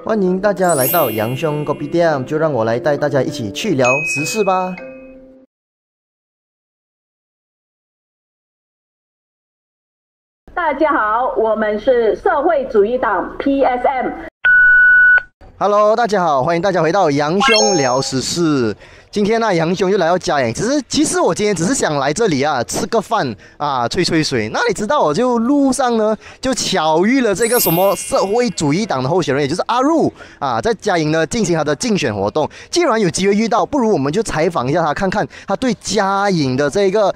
欢迎大家来到羊兄咖啡店，就让我来带大家一起去聊时事吧。大家好，我们是社会主义党 Psm。Hello， 大家好，欢迎大家回到羊兄聊时事。今天呢，羊兄又来到嘉颖，其实我今天只是想来这里啊，吃个饭啊，吹吹水。那你知道，我就路上呢，就巧遇了这个什么社会主义党的候选人，也就是阿鲁啊，在嘉颖呢进行他的竞选活动。既然有机会遇到，不如我们就采访一下他，看看他对嘉颖的这个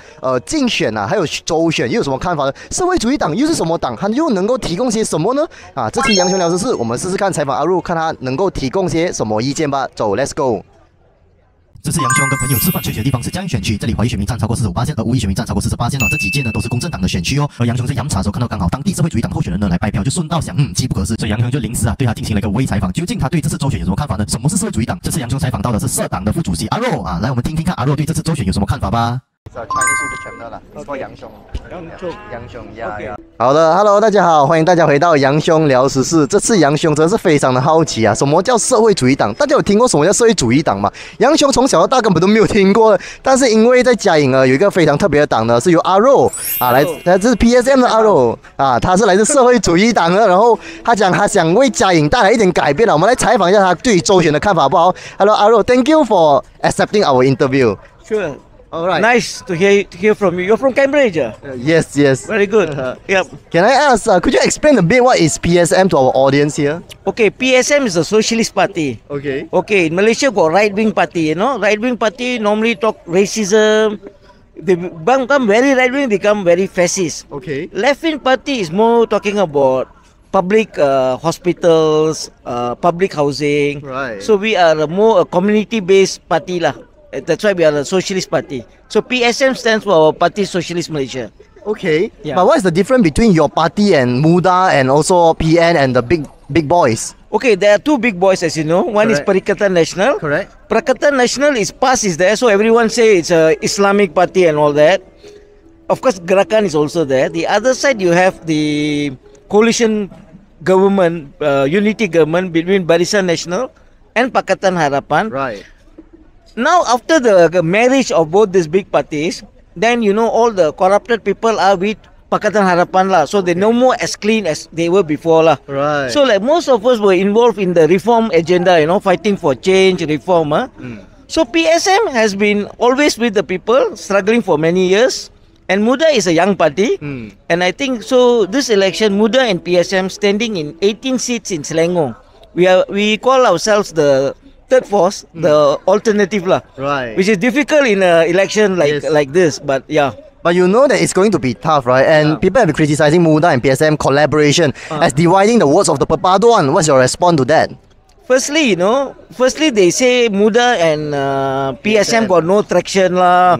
竞选啊，还有州选又有什么看法呢？社会主义党又是什么党？他又能够提供些什么呢？啊，这期羊兄聊时事，我们试试看采访阿鲁，看他能够提供些什么意见吧。走 ，Let's go。这次杨兄跟朋友吃饭吹水的地方是嘉义选区，这里华裔选民占超过45%，而无裔选民占超过40%哦。这几届呢都是公正党的选区哦。而杨兄在阳茶的时候看到刚好当地社会主义党候选人呢来拜票，就顺道想，机不可失，所以杨兄就临时对他进行了一个微采访。究竟他对这次州选有什么看法呢？什么是社会主义党？这次杨兄采访到的是社党的副主席阿若啊，来我们听听看阿若对这次州选有什么看法吧。杨兄呀。好的 ，Hello， 大家好，欢迎大家回到羊兄聊时事。这次羊兄真是非常的好奇啊，什么叫社会主义党？大家有听过什么叫社会主义党吗？羊兄从小到大根本都没有听过，但是因为在嘉颖有一个非常特别的党呢，是由阿肉啊来自 Psm 的阿肉啊，他是来自社会主义党的，然后他讲他想为嘉颖带来一点改变了。我们来采访一下他对于州选的看法，好不好 ？Hello， 阿肉 ，Thank you for accepting our interview. Sure. All right. Nice to hear from you. You're from Cambridge. Yes. Very good. Yep. Can I ask? Could you explain a bit what is PSM to our audience here? Okay, PSM is a socialist party. Okay. Okay, in Malaysia got right-wing party. You know, right-wing party normally talk racism. They become very right-wing, become very fascist. Okay. Left-wing party is more talking about public hospitals, public housing. Right. So we are more a community-based party lah. That's why we are a socialist party. So PSM stands for our Party Socialist Malaysia. Okay. Yeah. But what is the difference between your party and Muda and also PN and the big boys? Okay, there are two big boys as you know. One Correct. is Perikatan Nasional. Correct. Perikatan Nasional is PAS is there, so everyone say it's a Islamic party and all that. Of course, Gerakan is also there. The other side you have the coalition government, unity government between Barisan Nasional and Pakatan Harapan. Right. Now, after the marriage of both these big parties, then you know all the corrupted people are with Pakatan Harapan lah. So they no more as clean as they were before lah. Right. So like most of us were involved in the reform agenda, you know, fighting for change, reform. So PSM has been always with the people, struggling for many years. And Muda is a young party. And I think so this election, Muda and PSM standing in 18 seats in Selangor. We call ourselves the third force, the alternative lah. Right. Which is difficult in an election like this, but yeah. But you know that it's going to be tough, right? And people have been criticizing Muda and PSM collaboration as dividing the votes of the perpaduan. What's your response to that? Firstly, they say Muda and PSM got no traction lah.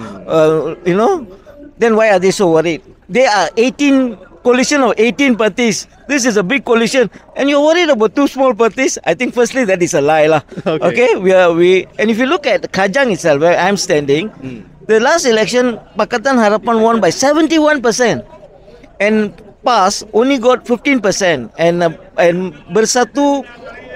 Then why are they so worried? They are 18 coalition of 18 parties. This is a big coalition, and you're worried about two small parties. I think firstly that is a lie lah. Okay, and if you look at Kajang itself, where I'm standing, the last election Pakatan Harapan won by 71%, and PAS only got 15%, and Bersatu,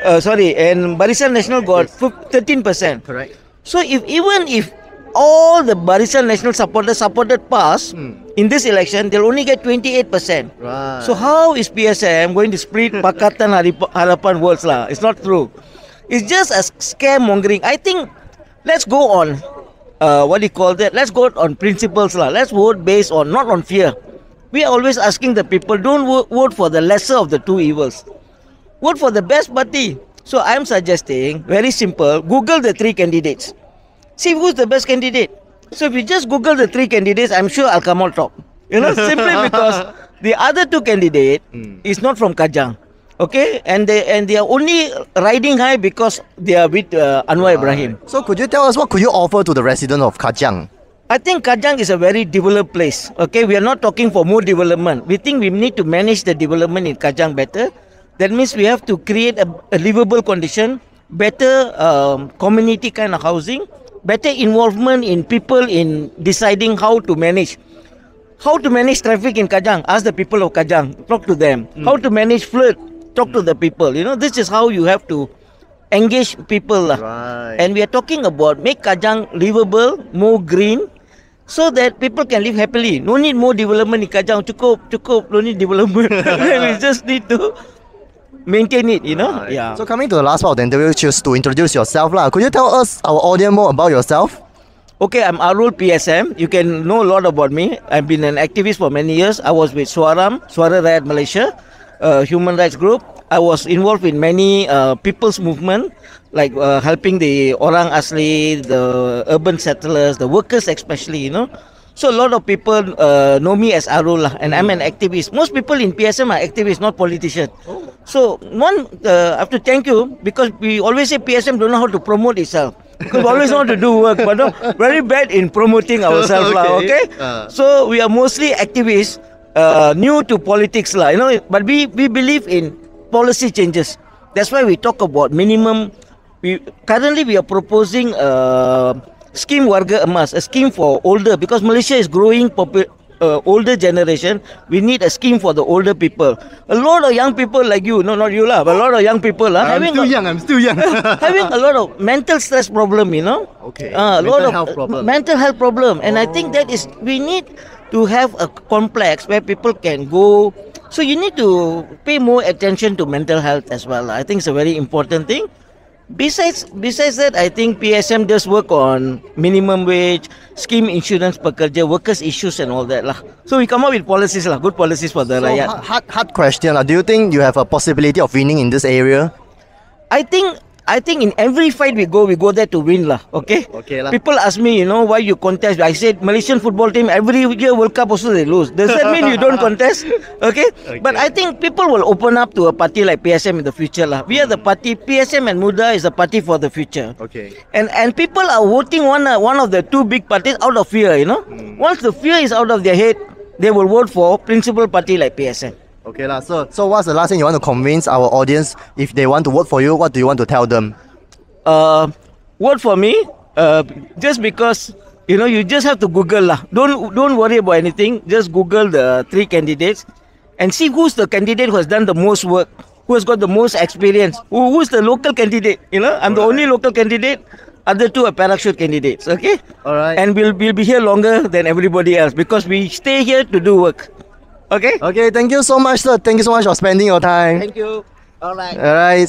and Barisan Nasional got 13%. Correct. So even if all the Barisan Nasional supported PAS in this election, they'll only get 28%. Right. So how is PSM going to split Pakatan Harapan votes lah? It's not true. It's just a scaremongering. I think let's go on, let's go on principles lah. Let's vote based on, not on fear. We are always asking the people, don't vote for the lesser of the two evils. Vote for the best party. So I'm suggesting, very simple, Google the three candidates. See who's the best candidate. So if you just Google the three candidates, I'm sure I'll come out top. Simply because the other two candidate is not from Kajang. Okay, and they are only riding high because they are with Anwar Ibrahim. So could you tell us what could you offer to the residents of Kajang? I think Kajang is a very developed place. Okay, we are not talking for more development. We think we need to manage the development in Kajang better. That means we have to create a livable condition, better community kind of housing, better involvement in people in deciding how to manage traffic in Kajang. Ask the people of Kajang, talk to them. How to manage flood talk to the people. You know, this is how you have to engage people. Right. And we are talking about make Kajang livable, more green, so that people can live happily. No need more development in Kajang. Cukup, no need development. We just need to maintain it, you know. Right. Yeah. So coming to the last part of the interview, choose to introduce yourself lah. Could you tell us, our audience, more about yourself? Okay, I'm Arul Psm. You can know a lot about me. I've been an activist for many years. I was with Suara Rakyat Malaysia, a human rights group. I was involved in many people's movement, like helping the Orang Asli, the urban settlers, the workers especially, you know. So a lot of people know me as Arul lah, and I'm an activist. Most people in PSM are activists, not politicians. So I have to thank you, because we always say PSM don't know how to promote itself. Because we always want to do work, but not very bad in promoting ourselves lah. Okay. So we are mostly activists, new to politics lah. You know, but we believe in policy changes. That's why we talk about minimum. Currently we are proposing scheme Warga Emas, a scheme for older, because Malaysia is growing older generation. We need a scheme for the older people. A lot of young people like you, no, not you lah, but a lot of young people I'm still young. having a lot of mental stress problem, you know. Okay. A Mental lot of health problem. mental health problem, and I think that is, we need to have a complex where people can go. So you need to pay more attention to mental health as well. I think it's a very important thing. Besides that, I think PSM does work on minimum wage, scheme insurance pekerja, workers issues and all that lah. So we come up with policies lah, good policies for the rakyat. Hard question lah. Do you think you have a possibility of winning in this area? I think in every fight we go there to win lah. Okay. Okay lah. People ask me, you know, why you contest. I said Malaysian football team every year World Cup also they lose. Does that mean you don't contest? Okay. But I think people will open up to a party like PSM in the future lah. We are the party. PSM and Muda is the party for the future. Okay. And people are voting one of the two big parties out of fear. You know, once the fear is out of their head, they will vote for principal party like PSM. Okay lah. So what's the last thing you want to convince our audience? If they want to vote for you, what do you want to tell them? Vote for me. Just because, you know, you just have to Google lah. Don't worry about anything. Just Google the three candidates and see who's the candidate who has done the most work, who has got the most experience, who's the local candidate. You know, I'm the only local candidate. Other two are parachute candidates. Okay. All right. And we'll be here longer than everybody else because we stay here to do work. Okay. Okay. Thank you so much, sir. Thank you so much for spending your time. Thank you. All right. All right.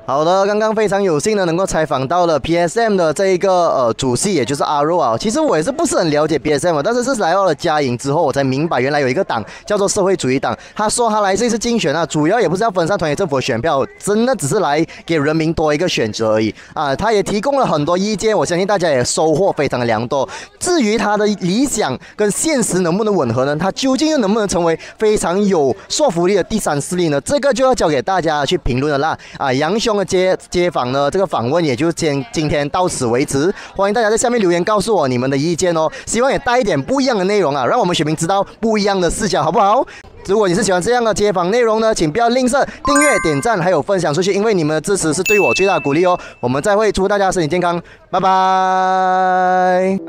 好的，刚刚非常有幸呢，能够采访到了 PSM 的这一个主席，也就是阿若啊。其实我也是不是很了解 PSM 但是是来到了嘉颖之后，我才明白原来有一个党叫做社会主义党。他说他来这次竞选啊，主要也不是要分散团结政府的选票，真的只是来给人民多一个选择而已啊。他也提供了很多意见，我相信大家也收获非常的良多。至于他的理想跟现实能不能吻合呢？他究竟又能不能成为非常有说服力的第三势力呢？这个就要交给大家去评论了啦。啊，杨兄的街访呢，这个访问也就今天到此为止。欢迎大家在下面留言告诉我你们的意见哦，希望也带一点不一样的内容啊，让我们选民知道不一样的视角，好不好？如果你是喜欢这样的街访内容呢，请不要吝啬订阅、点赞还有分享出去，因为你们的支持是对我最大的鼓励哦。我们再会，祝大家身体健康，拜拜。